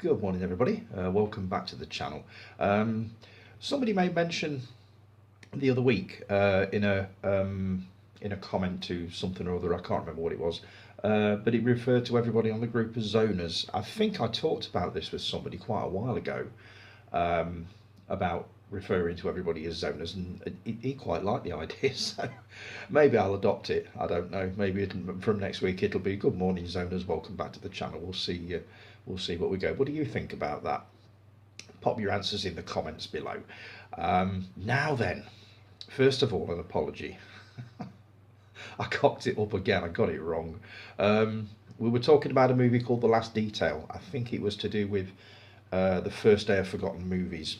Good morning, everybody. Welcome back to the channel. Somebody made mention the other week in a comment to something or other. I can't remember what it was, but it referred to everybody on the group as zoners. I think I talked about this with somebody quite a while ago, about referring to everybody as zoners, and he quite liked the idea. So maybe I'll adopt it. I don't know. Maybe from next week it'll be good morning, zoners. Welcome back to the channel. We'll see. We'll see what we go. What do you think about that? Pop your answers in the comments below. Now then, first of all, an apology. I cocked it up again. I got it wrong. We were talking about a movie called The Last Detail. I think it was to do with the first day of forgotten movies,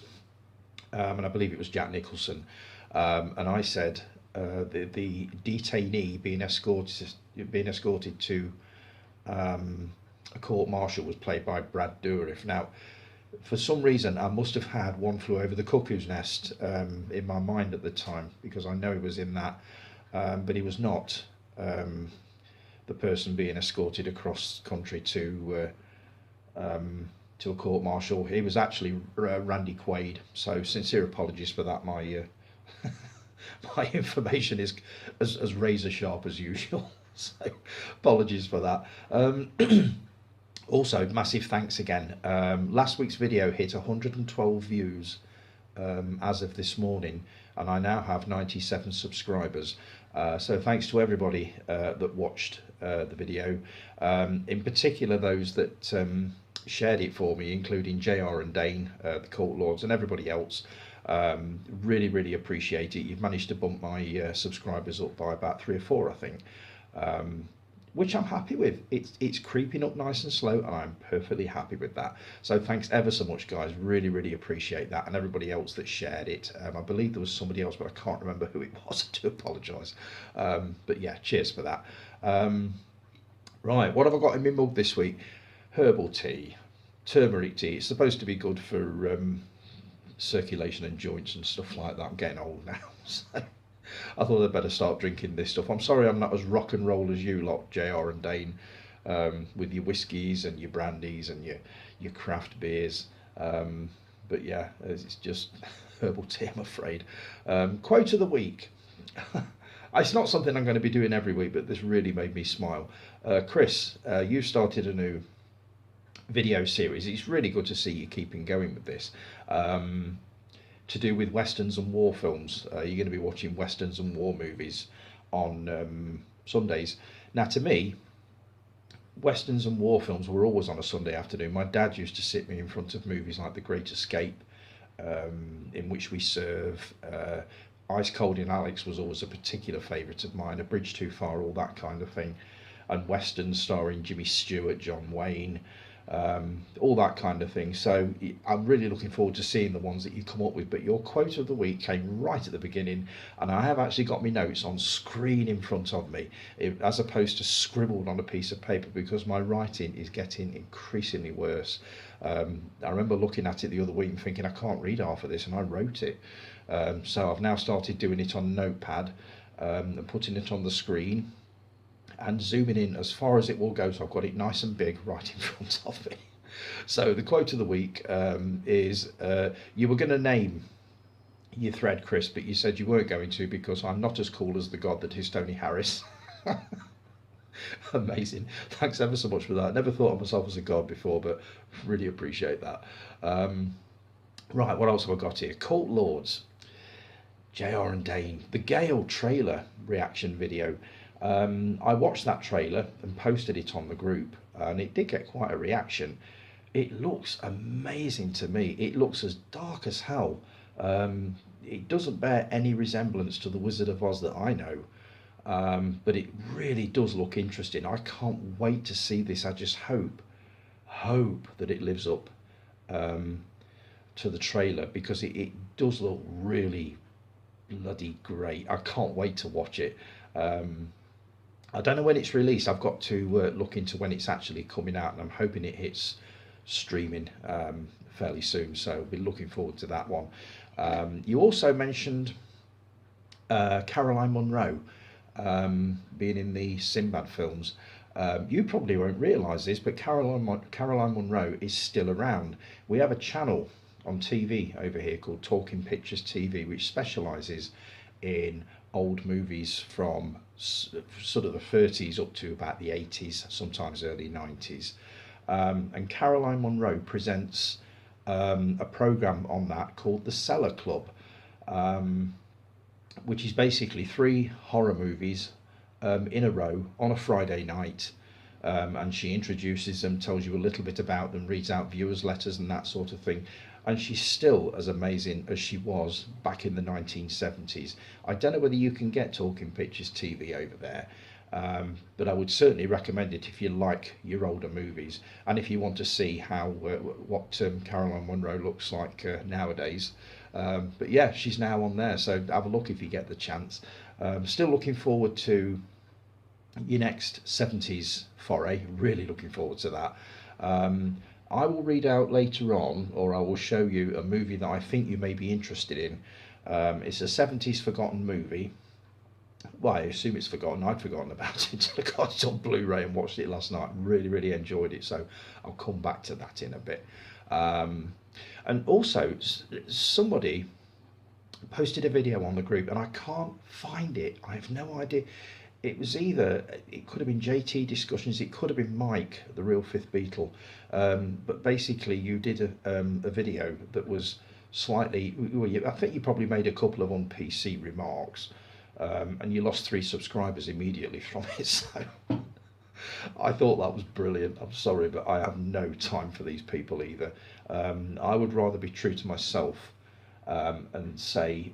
and I believe it was Jack Nicholson. And I said the detainee being escorted to a court martial was played by Brad Dourif. Now, for some reason, I must have had One Flew Over the Cuckoo's Nest in my mind at the time, because I know he was in that, but he was not the person being escorted across country to a court martial. He was actually Randy Quaid. So sincere apologies for that. My my information is as razor sharp as usual. So apologies for that. Also, massive thanks again. Last week's video hit 112 views as of this morning, and I now have 97 subscribers. So thanks to everybody that watched the video, in particular those that shared it for me, including JR and Dane, the Court Lords, and everybody else. Really appreciate it. You've managed to bump my subscribers up by about 3 or 4, I think. Which I'm happy with. It's creeping up nice and slow, and I'm perfectly happy with that. So thanks ever so much, guys. Really appreciate that, and everybody else that shared it. I believe there was somebody else, but I can't remember who it was. I do apologise. But yeah, cheers for that. Right, what have I got in my mug this week? Herbal tea, turmeric tea. It's supposed to be good for circulation and joints and stuff like that. I'm getting old now, so I thought I'd better start drinking this stuff. I'm sorry I'm not as rock and roll as you lot, JR and Dane, with your whiskies and your brandies and your craft beers. But yeah, it's just herbal tea, I'm afraid. Quote of the week. It's not something I'm going to be doing every week, but this really made me smile. Chris, you've started a new video series. It's really good to see you keeping going with this. To do with westerns and war films. You're going to be watching westerns and war movies on Sundays. Now, to me, westerns and war films were always on a Sunday afternoon. My dad used to sit me in front of movies like The Great Escape, In Which We Serve. Ice Cold in Alex was always a particular favourite of mine. A Bridge Too Far, all that kind of thing. And westerns starring Jimmy Stewart, John Wayne, all that kind of thing. So I'm really looking forward to seeing the ones that you come up with. But your quote of the week came right at the beginning, and I have actually got my notes on screen in front of me, as opposed to scribbled on a piece of paper, because my writing is getting increasingly worse. I remember looking at it the other week and thinking, I can't read half of this, and I wrote it. So I've now started doing it on Notepad, and putting it on the screen and zooming in as far as it will go, so I've got it nice and big right in front of me. So the quote of the week is, you were going to name your thread, Chris, but you said you weren't going to, because I'm not as cool as the god that is Tony Harris. Amazing. Thanks ever so much for that. Never thought of myself as a god before, but really appreciate that. Right, what else have I got here? Court Lords, JR and Dane, the Gale trailer reaction video. I watched that trailer and posted it on the group, and it did get quite a reaction. It looks amazing to me. It looks as dark as hell. It doesn't bear any resemblance to the Wizard of Oz that I know, but it really does look interesting. I can't wait to see this. I just hope that it lives up to the trailer, because it does look really bloody great. I can't wait to watch it. I don't know when it's released. I've got to look into when it's actually coming out, and I'm hoping it hits streaming fairly soon, so I'll be looking forward to that one. You also mentioned Caroline Munro being in the Sinbad films. You probably won't realise this, but Caroline Munro is still around. We have a channel on TV over here called Talking Pictures TV, which specialises in old movies from sort of the 30s up to about the 80s, sometimes early 90s. And Caroline Munro presents a programme on that called The Cellar Club, which is basically 3 horror movies in a row on a Friday night. And she introduces them, tells you a little bit about them, reads out viewers' letters and that sort of thing. And she's still as amazing as she was back in the 1970s. I don't know whether you can get Talking Pictures TV over there, but I would certainly recommend it if you like your older movies and if you want to see how what Caroline Munro looks like nowadays. But yeah, she's now on there, so have a look if you get the chance. Still looking forward to your next 70s foray, really looking forward to that. I will read out later on, or I will show you a movie that I think you may be interested in. It's a 70s forgotten movie. Well, I assume it's forgotten. I'd forgotten about it until I got it on Blu-ray and watched it last night. Really, really enjoyed it, so I'll come back to that in a bit. And also, somebody posted a video on the group, and I can't find it. I have no idea. It was either, it could have been JT Discussions, it could have been Mike, the real Fifth Beatle, but basically you did a video that was slightly, well, I think you probably made a couple of un-PC remarks, and you lost 3 subscribers immediately from it, so I thought that was brilliant. I'm sorry, but I have no time for these people either. I would rather be true to myself and say,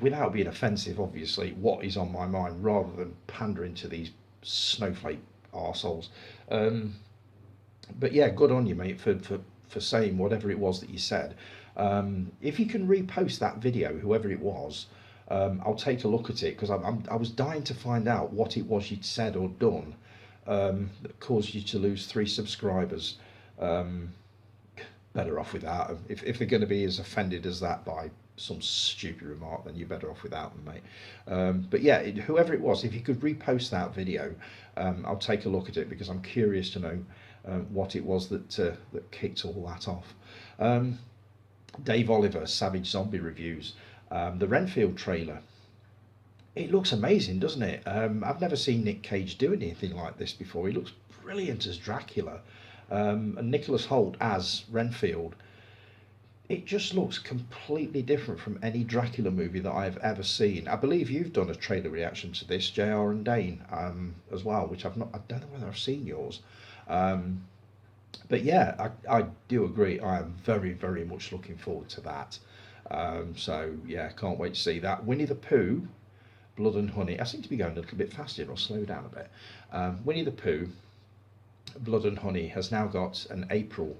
without being offensive, obviously, what is on my mind, rather than pandering to these snowflake arseholes. But yeah, good on you, mate, for saying whatever it was that you said. If you can repost that video, whoever it was, I'll take a look at it, because I was dying to find out what it was you'd said or done that caused you to lose 3 subscribers. Better off without them. If they're going to be as offended as that by some stupid remark, then you're better off without them, mate. But yeah, whoever it was, if you could repost that video, I'll take a look at it, because I'm curious to know what it was that kicked all that off. Dave Oliver, Savage Zombie Reviews, the Renfield trailer. It looks amazing, doesn't it? I've never seen Nick Cage do anything like this before. He looks brilliant as Dracula. And Nicholas Hoult as Renfield. It just looks completely different from any Dracula movie that I've ever seen. I believe you've done a trailer reaction to this, JR and Dane, as well, which I've not. I don't know whether I've seen yours. But yeah, I do agree. I am very, very much looking forward to that. So yeah, can't wait to see that. Winnie the Pooh, Blood and Honey. I seem to be going a little bit faster. I'll slow down a bit. Winnie the Pooh, Blood and Honey has now got an April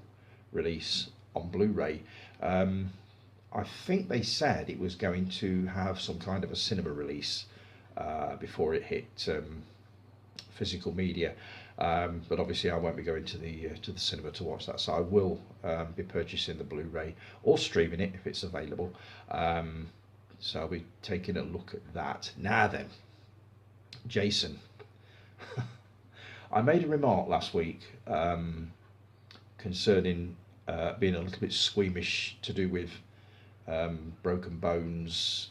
release on Blu-ray. I think they said it was going to have some kind of a cinema release before it hit physical media, but obviously I won't be going to the cinema to watch that, so I will be purchasing the Blu-ray or streaming it if it's available. So I'll be taking a look at that. Now then, Jason. I made a remark last week concerning being a little bit squeamish to do with broken bones,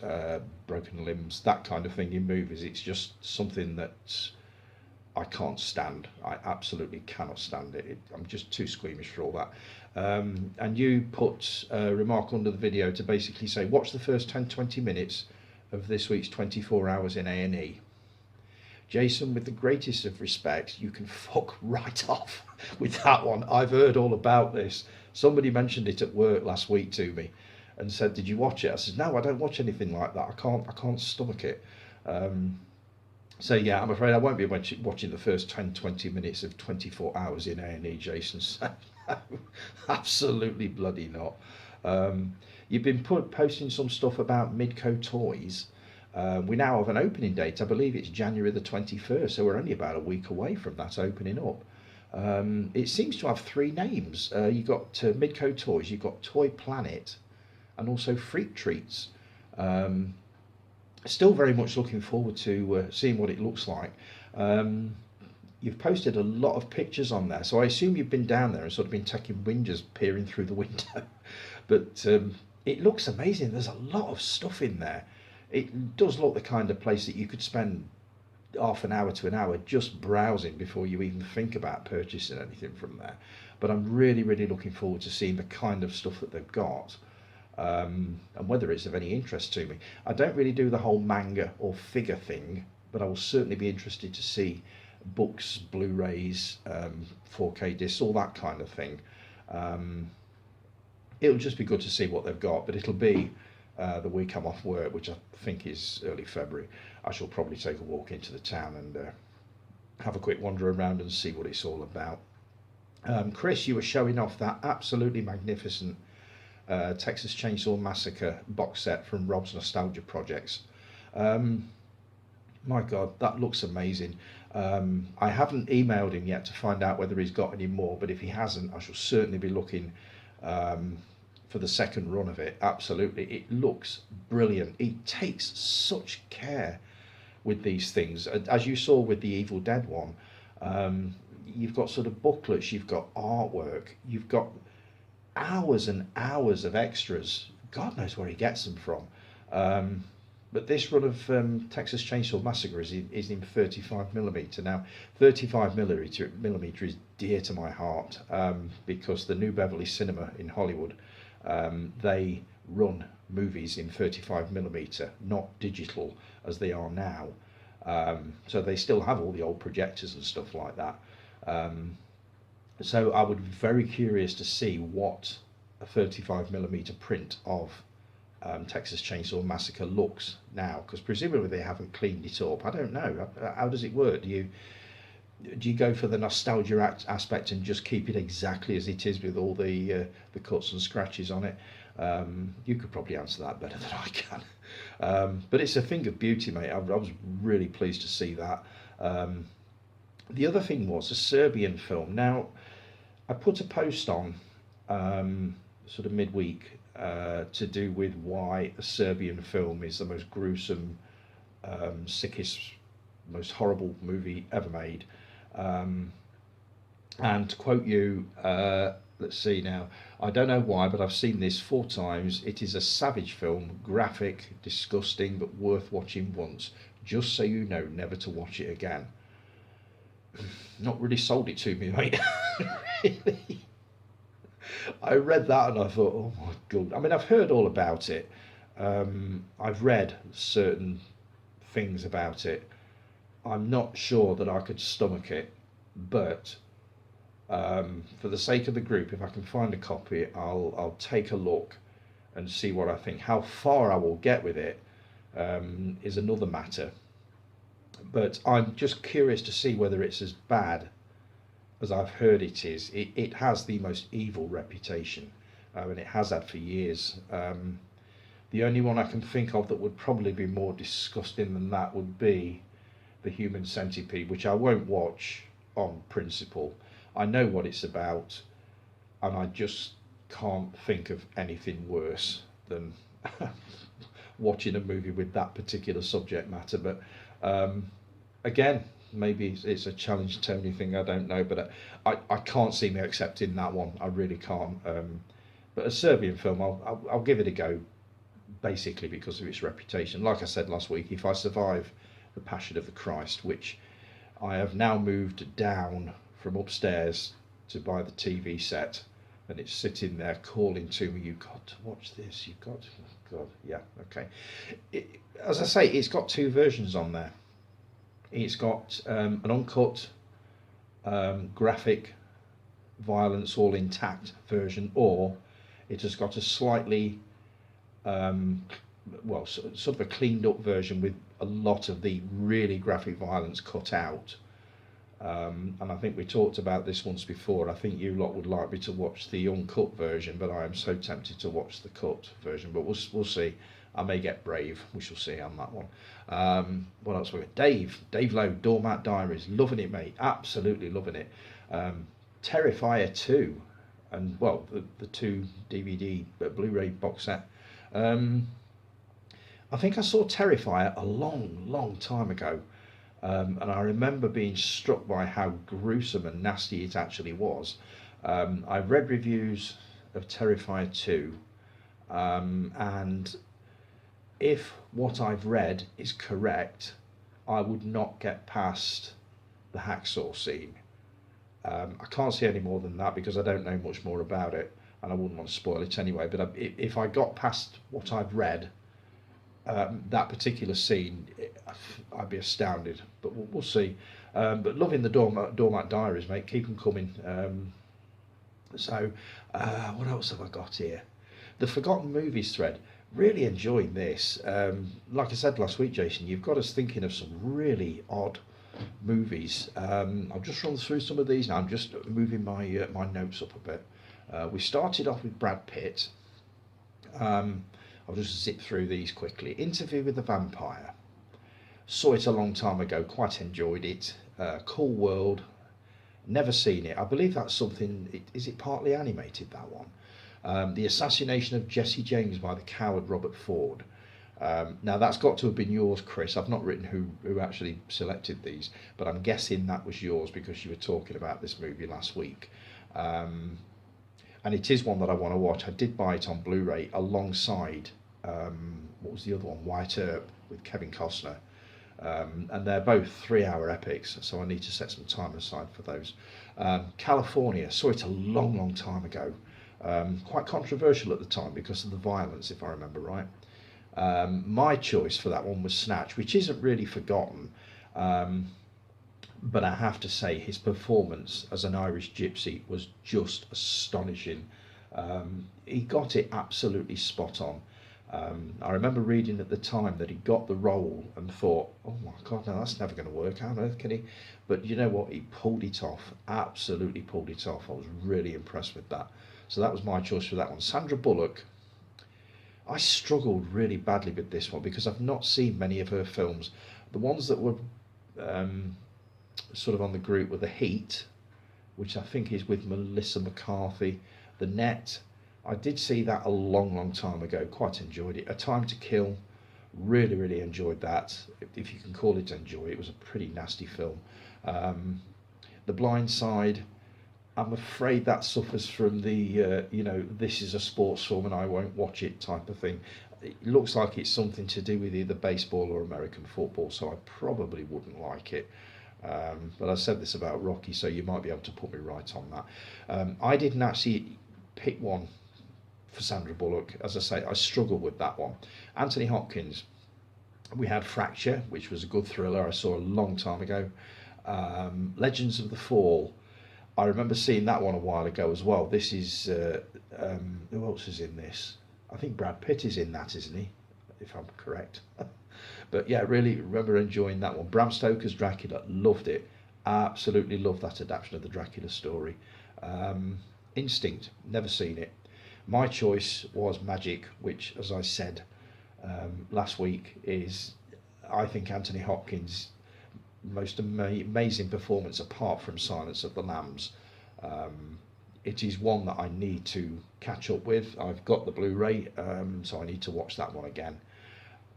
broken limbs, that kind of thing in movies. It's just something that I can't stand. I absolutely cannot stand it. I'm just too squeamish for all that. And you put a remark under the video to basically say, watch the first 10-20 minutes of this week's 24 Hours in A&E. Jason, with the greatest of respect, you can fuck right off with that one. I've heard all about this. Somebody mentioned it at work last week to me and said, did you watch it? I said, no, I don't watch anything like that. I can't stomach it. So yeah, I'm afraid I won't be watching the first 10-20 minutes of 24 Hours in A&E, Jason. So, absolutely bloody not. You've been posting some stuff about Midco Toys. We now have an opening date. I believe it's January the 21st, so we're only about a week away from that opening up. It seems to have 3 names. You've got Midco Toys, you've got Toy Planet, and also Freak Treats. Still very much looking forward to seeing what it looks like. you've posted a lot of pictures on there, so I assume you've been down there and sort of been taking whingers peering through the window. But it looks amazing. There's a lot of stuff in there. It does look the kind of place that you could spend half an hour to an hour just browsing before you even think about purchasing anything from there. But I'm really, really looking forward to seeing the kind of stuff that they've got, and whether it's of any interest to me. I don't really do the whole manga or figure thing, but I will certainly be interested to see books, Blu-rays, 4K discs, all that kind of thing. Um, it'll just be good to see what they've got, but it'll be the week I'm off work, which I think is early February. I shall probably take a walk into the town and have a quick wander around and see what it's all about. Chris, you were showing off that absolutely magnificent Texas Chainsaw Massacre box set from Rob's Nostalgia Projects. Um, my God, that looks amazing. I haven't emailed him yet to find out whether he's got any more, but if he hasn't, I shall certainly be looking um, for the second run of it. Absolutely, it looks brilliant. He takes such care with these things, as you saw with the Evil Dead one. Um, you've got sort of booklets, you've got artwork, you've got hours and hours of extras. God knows where he gets them from. Um, but this run of Texas Chainsaw Massacre is in 35mm. Now, 35mm is dear to my heart, because the New Beverly Cinema in Hollywood, they run movies in 35mm, not digital as they are now. So they still have all the old projectors and stuff like that. Um, so I would be very curious to see what a 35mm print of Texas Chainsaw Massacre looks now, because presumably they haven't cleaned it up. I don't know. How does it work? Do you go for the nostalgia aspect and just keep it exactly as it is with all the cuts and scratches on it? You could probably answer that better than I can. But it's a thing of beauty, mate. I was really pleased to see that. The other thing was a Serbian film. Now, I put a post on sort of midweek to do with why a Serbian film is the most gruesome, sickest, most horrible movie ever made. Um, and to quote you, let's see now, I don't know why, but I've seen this 4 times. It is a savage film, graphic, disgusting, but worth watching once. Just so you know, never to watch it again. Not really sold it to me, mate. Really. I read that and I thought, oh my God. I mean, I've heard all about it. I've read certain things about it. I'm not sure that I could stomach it, but for the sake of the group, if I can find a copy, I'll take a look and see what I think. How far I will get with it is another matter. But I'm just curious to see whether it's as bad as I've heard it is. It has the most evil reputation, and it has had for years. The only one I can think of that would probably be more disgusting than that would be the Human Centipede, which I won't watch on principle. I know what it's about, and I just can't think of anything worse than watching a movie with that particular subject matter. But again, maybe it's a challenge Tony thing, I don't know, but I can't see me accepting that one. I really can't. But a Serbian film, I'll give it a go, basically because of its reputation. Like I said last week, if I survive the Passion of the Christ, which I have now moved down from upstairs to buy the TV set, and it's sitting there calling to me, you've got to watch this, you've got to, God, yeah, okay. As I say, it's got 2 versions on there. It's got an uncut, graphic, violence all intact version, or it has got a slightly, sort of a cleaned up version with a lot of the really graphic violence cut out. And I think we talked about this once before. I think you lot would like me to watch the uncut version, but I am so tempted to watch the cut version. But we'll see. I may get brave. We shall see on that one. What else we got? Dave Lowe, Doormat Diaries, loving it, mate. Absolutely loving it. Terrifier 2, and well, the 2 DVD Blu-ray box set. I think I saw Terrifier a long, long time ago. And I remember being struck by how gruesome and nasty it actually was. I've read reviews of Terrifier 2, and if what I've read is correct, I would not get past the hacksaw scene. I can't say any more than that because I don't know much more about it, and I wouldn't want to spoil it anyway. But if I got past what I've read, that particular scene, I'd be astounded. But we'll see. But loving the Doormat Diaries, mate. Keep them coming. What else have I got here? The Forgotten Movies thread. Really enjoying this. Like I said last week, Jason, you've got us thinking of some really odd movies. I'll just run through some of these now. I'm just moving my notes up a bit. We started off with Brad Pitt. I'll just zip through these quickly. Interview with the Vampire. Saw it a long time ago. Quite enjoyed it. Cool World. Never seen it. I believe that's something. Is it partly animated, that one? The Assassination of Jesse James by the coward Robert Ford. Now that's got to have been yours, Chris. I've not written who actually selected these, but I'm guessing that was yours because you were talking about this movie last week. And it is one that I want to watch. I did buy it on Blu-ray alongside what was the other one, White Earp with Kevin Costner. And they're both 3-hour epics, so I need to set some time aside for those. California, saw it a long time ago. Quite controversial at the time because of the violence, if I remember right. My choice for that one was Snatch, which isn't really forgotten, but I have to say his performance as an Irish gypsy was just astonishing. He got it absolutely spot on. I remember reading at the time that he got the role and thought, oh my God, no, that's never going to work. How on earth can he? But you know what? He pulled it off. Absolutely pulled it off. I was really impressed with that. So that was my choice for that one. Sandra Bullock. I struggled really badly with this one because I've not seen many of her films. The ones that were sort of on the group were The Heat, which I think is with Melissa McCarthy. The Net. I did see that a long time ago. Quite enjoyed it. A Time to Kill. Really enjoyed that. If you can call it enjoy, it was a pretty nasty film. The Blind Side. I'm afraid that suffers from the, this is a sports film and I won't watch it type of thing. It looks like it's something to do with either baseball or American football, so I probably wouldn't like it. But I said this about Rocky, so you might be able to put me right on that. I didn't actually pick one for Sandra Bullock. As I say, I struggled with that one. Anthony Hopkins. We had Fracture, which was a good thriller I saw a long time ago. Legends of the Fall. I remember seeing that one a while ago as well. This is, who else is in this? I think Brad Pitt is in that, isn't he? If I'm correct. But yeah, really remember enjoying that one. Bram Stoker's Dracula, loved it. Absolutely loved that adaptation of the Dracula story. Instinct, never seen it. My choice was Magic, which, as I said last week, is, I think, Anthony Hopkins' most amazing performance apart from Silence of the Lambs. It is one that I need to catch up with. I've got the Blu-ray, so I need to watch that one again.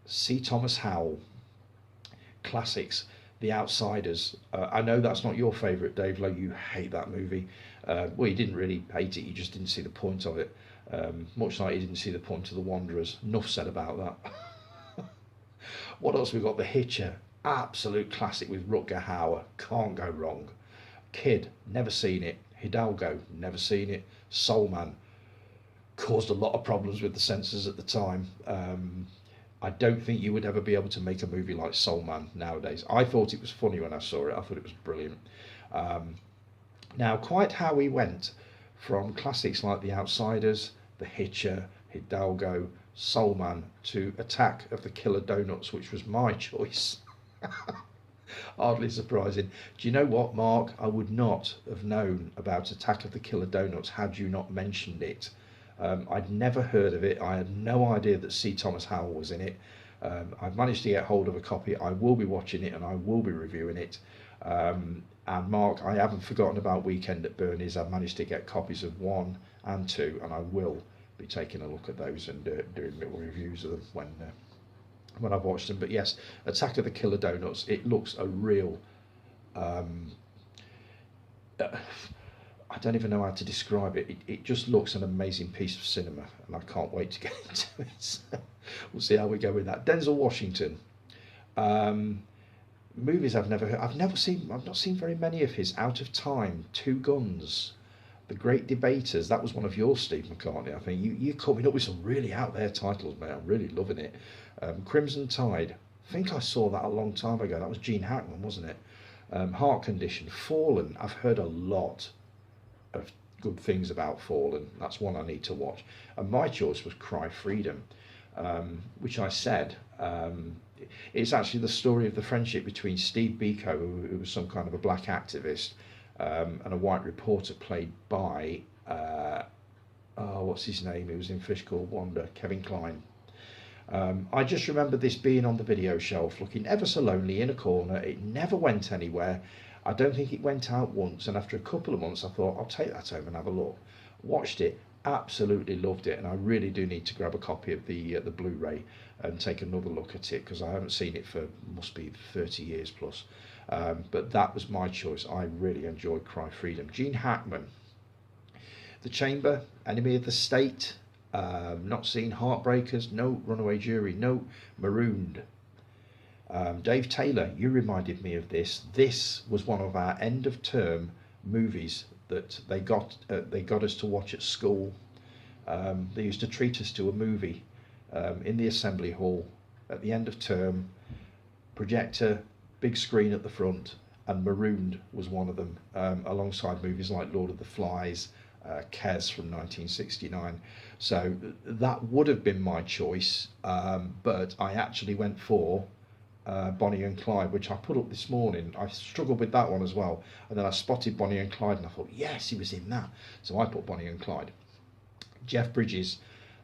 C. Thomas Howell, classics. The Outsiders. I know that's not your favourite, Dave Lowe. You hate that movie. Well, you didn't really hate it, you just didn't see the point of it. Much like you didn't see the point of The Wanderers. Enough said about that. What else we got? The Hitcher. Absolute classic with Rutger Hauer. Can't go wrong. Kid. Never seen it. Hidalgo. Never seen it. Soul Man. Caused a lot of problems with the censors at the time. I don't think you would ever be able to make a movie like Soul Man nowadays. I thought it was funny when I saw it. I thought it was brilliant. Now, quite how we went from classics like The Outsiders, The Hitcher, Hidalgo, Soul Man to Attack of the Killer Donuts, which was my choice. Hardly surprising. Do you know what, Mark? I would not have known about Attack of the Killer Donuts had you not mentioned it. I'd never heard of it. I had no idea that C. Thomas Howell was in it. I've managed to get hold of a copy. I will be watching it and I will be reviewing it. And Mark, I haven't forgotten about Weekend at Bernie's. I've managed to get copies of 1 and 2, and I will be taking a look at those and doing little reviews of them when I've watched them. But yes, Attack of the Killer Donuts. It looks a real. I don't even know how to describe it. It just looks an amazing piece of cinema, and I can't wait to get into it. So we'll see how we go with that. Denzel Washington. Um, Movies I've never heard. I've not seen very many of his. Out of Time, Two Guns, The Great Debaters. That was one of yours, Steve McCartney. I think you're coming up with some really out there titles, mate. I'm really loving it. Crimson Tide. I think I saw that a long time ago. That was Gene Hackman, wasn't it? Heart Condition, Fallen. I've heard a lot of good things about Fallen. That's one I need to watch. And my choice was Cry Freedom, which I said. It's actually the story of the friendship between Steve Biko, who was some kind of a black activist, and a white reporter played by, what's his name? He was in Fish Called Wanda, Kevin Kline. I just remember this being on the video shelf, looking ever so lonely in a corner. It never went anywhere. I don't think it went out once, and after a couple of months I thought, I'll take that home and have a look. Watched it, absolutely loved it, and I really do need to grab a copy of the Blu-ray and take another look at it, because I haven't seen it for, must be 30 years plus. But that was my choice. I really enjoyed Cry Freedom. Gene Hackman, The Chamber, Enemy of the State, not seen Heartbreakers, no. Runaway Jury, no. Marooned. Dave Taylor, you reminded me of this. This was one of our end of term movies that they got us to watch at school. They used to treat us to a movie in the assembly hall at the end of term, projector, big screen at the front, and Marooned was one of them, alongside movies like Lord of the Flies, Kes from 1969. So that would have been my choice, but I actually went for Bonnie and Clyde, which I put up this morning. I struggled with that one as well, and then I spotted Bonnie and Clyde and I thought, yes, he was in that, so I put Bonnie and Clyde. Jeff Bridges,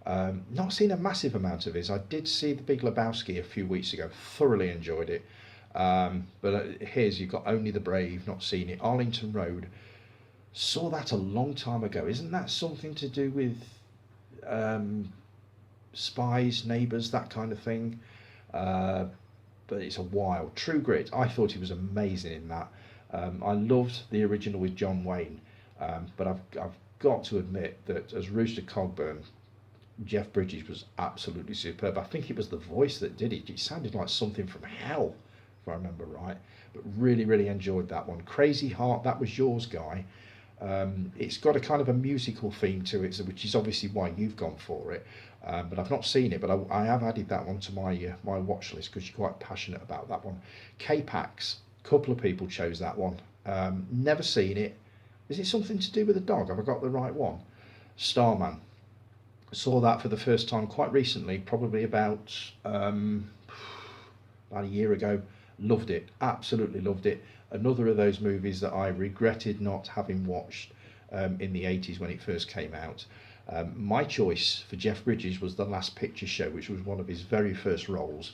not seen a massive amount of his. I did see The Big Lebowski a few weeks ago, thoroughly enjoyed it, but here's, you've got Only the Brave, not seen it. Arlington Road, saw that a long time ago. Isn't that something to do with spies, neighbours, that kind of thing? But it's a while. True Grit, I thought he was amazing in that. I loved the original with John Wayne, but I've got to admit that as Rooster Cogburn, Jeff Bridges was absolutely superb. I think it was the voice that did it. It sounded like something from hell, if I remember right. But really, really enjoyed that one. Crazy Heart, that was yours, Guy. It's got a kind of a musical theme to it, which is obviously why you've gone for it. But I've not seen it, but I have added that one to my watch list because you're quite passionate about that one. K-Pax, a couple of people chose that one. Never seen it. Is it something to do with a dog? Have I got the right one? Starman. Saw that for the first time quite recently, probably about a year ago. Loved it, absolutely loved it. Another of those movies that I regretted not having watched in the 80s when it first came out. My choice for Jeff Bridges was The Last Picture Show, which was one of his very first roles.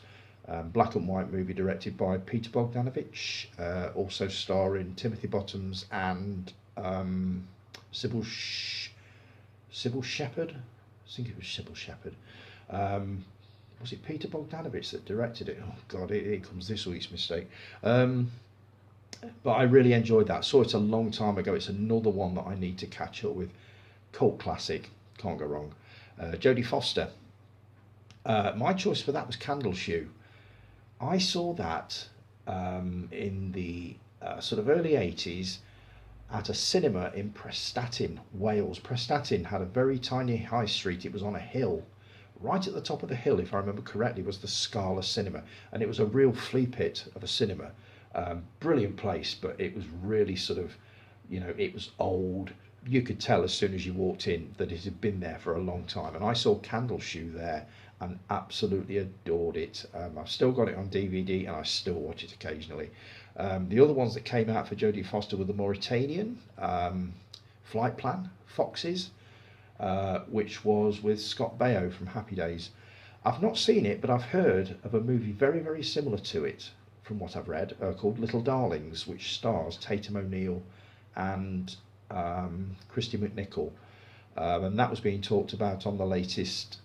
Black and white movie directed by Peter Bogdanovich, also starring Timothy Bottoms and Sybil Shepherd. I think it was Sybil Shepherd. Was it Peter Bogdanovich that directed it? Oh God, here comes this week's mistake. But I really enjoyed that. Saw it a long time ago. It's another one that I need to catch up with. Cult classic, can't go wrong. Jodie Foster. My choice for that was Candle Shoe. I saw that in the sort of early 80s at a cinema in Prestatyn, Wales. Prestatyn had a very tiny high street. It was on a hill. Right at the top of the hill, if I remember correctly, was the Scala Cinema, and it was a real flea pit of a cinema. Brilliant place, but it was really sort of, it was old. You could tell as soon as you walked in that it had been there for a long time. And I saw Candle Shoe there and absolutely adored it. I've still got it on DVD and I still watch it occasionally. The other ones that came out for Jodie Foster were the Mauritanian, Flight Plan, Foxes, which was with Scott Baio from Happy Days. I've not seen it, but I've heard of a movie very, very similar to it, from what I've read, called Little Darlings, which stars Tatum O'Neal and Christy McNichol. And that was being talked about on the latest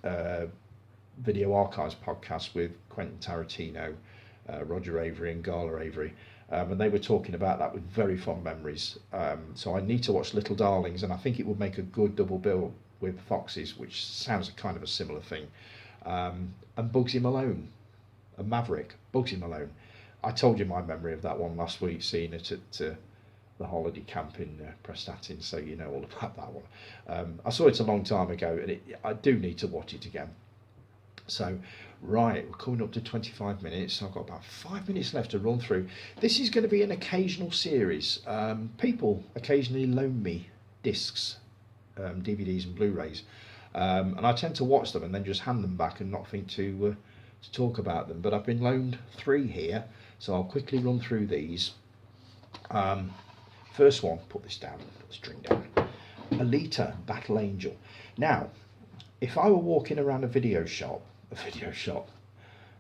Video Archives podcast with Quentin Tarantino, Roger Avery, and Gala Avery. And they were talking about that with very fond memories. So I need to watch Little Darlings, and I think it would make a good double bill with Foxes, which sounds kind of a similar thing. And Bugsy Malone, a Maverick, Bugsy Malone. I told you my memory of that one last week, seeing it at the holiday camp in Prestatyn, so you know all about that one. I saw it a long time ago, and I do need to watch it again. So, right, we're coming up to 25 minutes. So I've got about 5 minutes left to run through. This is going to be an occasional series. People occasionally loan me discs, DVDs and Blu-rays, and I tend to watch them and then just hand them back and not think to talk about them. But I've been loaned 3 here, so I'll quickly run through these. First one, put this down, put the string down. Alita Battle Angel. Now, if I were walking around a video shop,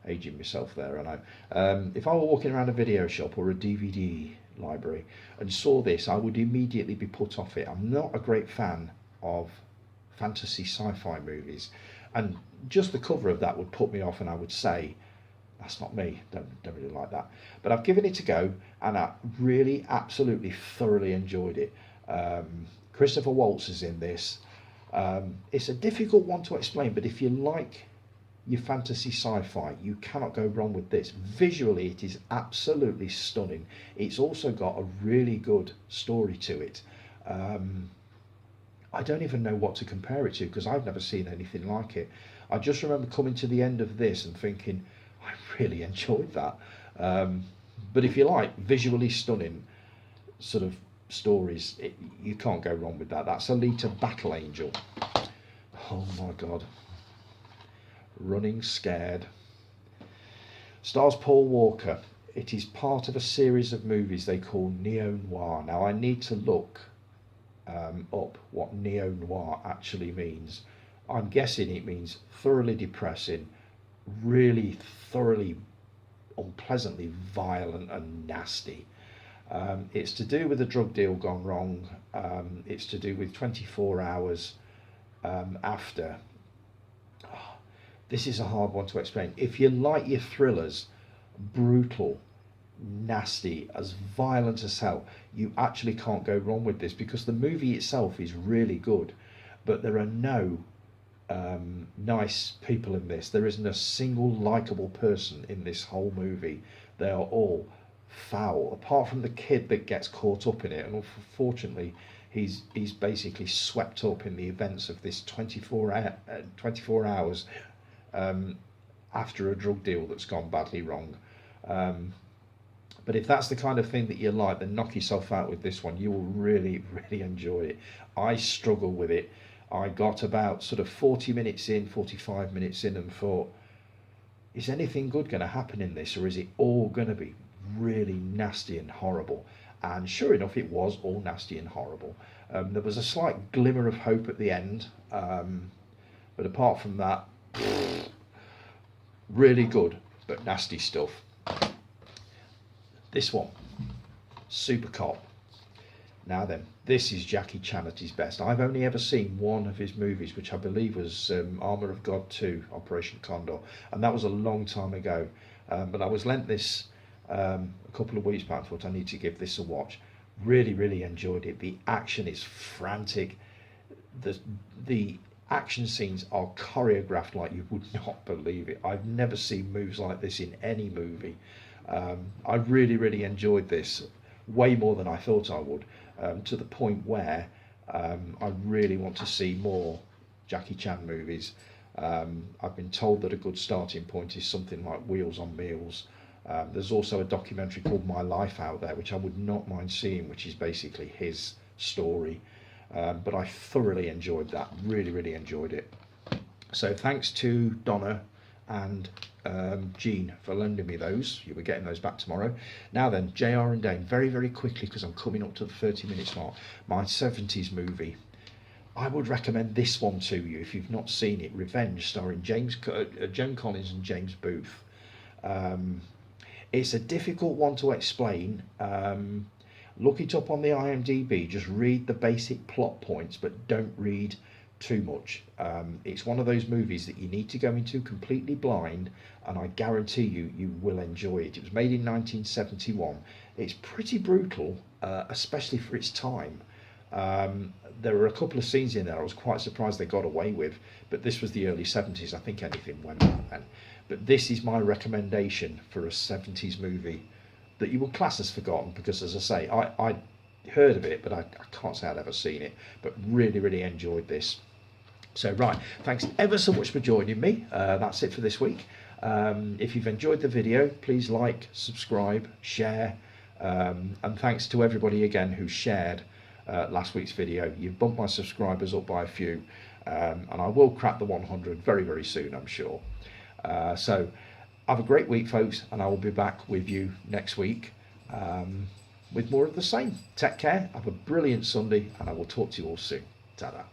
aging myself there, I know. If I were walking around a video shop or a DVD library and saw this, I would immediately be put off it. I'm not a great fan of fantasy sci-fi movies, and just the cover of that would put me off, and I would say, that's not me, don't really like that. But I've given it a go, and I really, absolutely, thoroughly enjoyed it. Christopher Waltz is in this. It's a difficult one to explain, but if you like your fantasy sci-fi, you cannot go wrong with this. Visually, it is absolutely stunning. It's also got a really good story to it. I don't even know what to compare it to, because I've never seen anything like it. I just remember coming to the end of this and thinking, I really enjoyed that. But if you like visually stunning sort of stories, you can't go wrong with that. That's Alita Battle Angel. Oh my god. Running Scared. Stars Paul Walker. It is part of a series of movies they call neo-noir. Now I need to look up what neo-noir actually means. I'm guessing it means thoroughly depressing, really thoroughly unpleasantly violent and nasty. It's to do with a drug deal gone wrong. It's to do with 24 hours after. This is a hard one to explain. If you like your thrillers, brutal, nasty, as violent as hell, you actually can't go wrong with this, because the movie itself is really good, but there are no nice people in this. There isn't a single likable person in this whole movie. They are all foul, apart from the kid that gets caught up in it, and unfortunately he's basically swept up in the events of this 24 hours after a drug deal that's gone badly wrong. But if that's the kind of thing that you like, then knock yourself out with this one. You will really, really enjoy it. I struggle with it. I got about sort of 40 minutes in, 45 minutes in, and thought, is anything good going to happen in this, or is it all going to be really nasty and horrible? And sure enough, it was all nasty and horrible. There was a slight glimmer of hope at the end, but apart from that, really good but nasty stuff. This one, Super Cop. Now then, this is Jackie Chan at his best. I've only ever seen one of his movies, which I believe was Armour of God 2, Operation Condor, and that was a long time ago. But I was lent this a couple of weeks back and thought I need to give this a watch. Really, really enjoyed it. The action is frantic. The action scenes are choreographed like you would not believe it. I've never seen moves like this in any movie. I really, really enjoyed this, way more than I thought I would, to the point where I really want to see more Jackie Chan movies. I've been told that a good starting point is something like Wheels on Meals. There's also a documentary called My Life out there, which I would not mind seeing, which is basically his story. But I thoroughly enjoyed that, really, really enjoyed it. So thanks to Donna and Jean for lending me those. You'll be getting those back tomorrow. Now then, JR and Dane, very, very quickly, because I'm coming up to the 30 minutes mark, my 70s movie. I would recommend this one to you if you've not seen it, Revenge, starring Joan Collins and James Booth. It's a difficult one to explain. Look it up on the IMDb, just read the basic plot points, but don't read too much. It's one of those movies that you need to go into completely blind, and I guarantee you will enjoy it. It was made in 1971. It's pretty brutal, especially for its time. There were a couple of scenes in there I was quite surprised they got away with, but this was the early 70s. I think anything went on then. But this is my recommendation for a 70s movie that you would class as forgotten, because, as I say, I heard of it, but I can't say I'd ever seen it, but really enjoyed this. So, right, thanks ever so much for joining me. That's it for this week. If you've enjoyed the video, please like, subscribe, share, and thanks to everybody again who shared last week's video. You've bumped my subscribers up by a few, and I will crack the 100 very soon, I'm sure. So have a great week, folks, and I will be back with you next week with more of the same. Take care, have a brilliant Sunday, and I will talk to you all soon. Ta-da.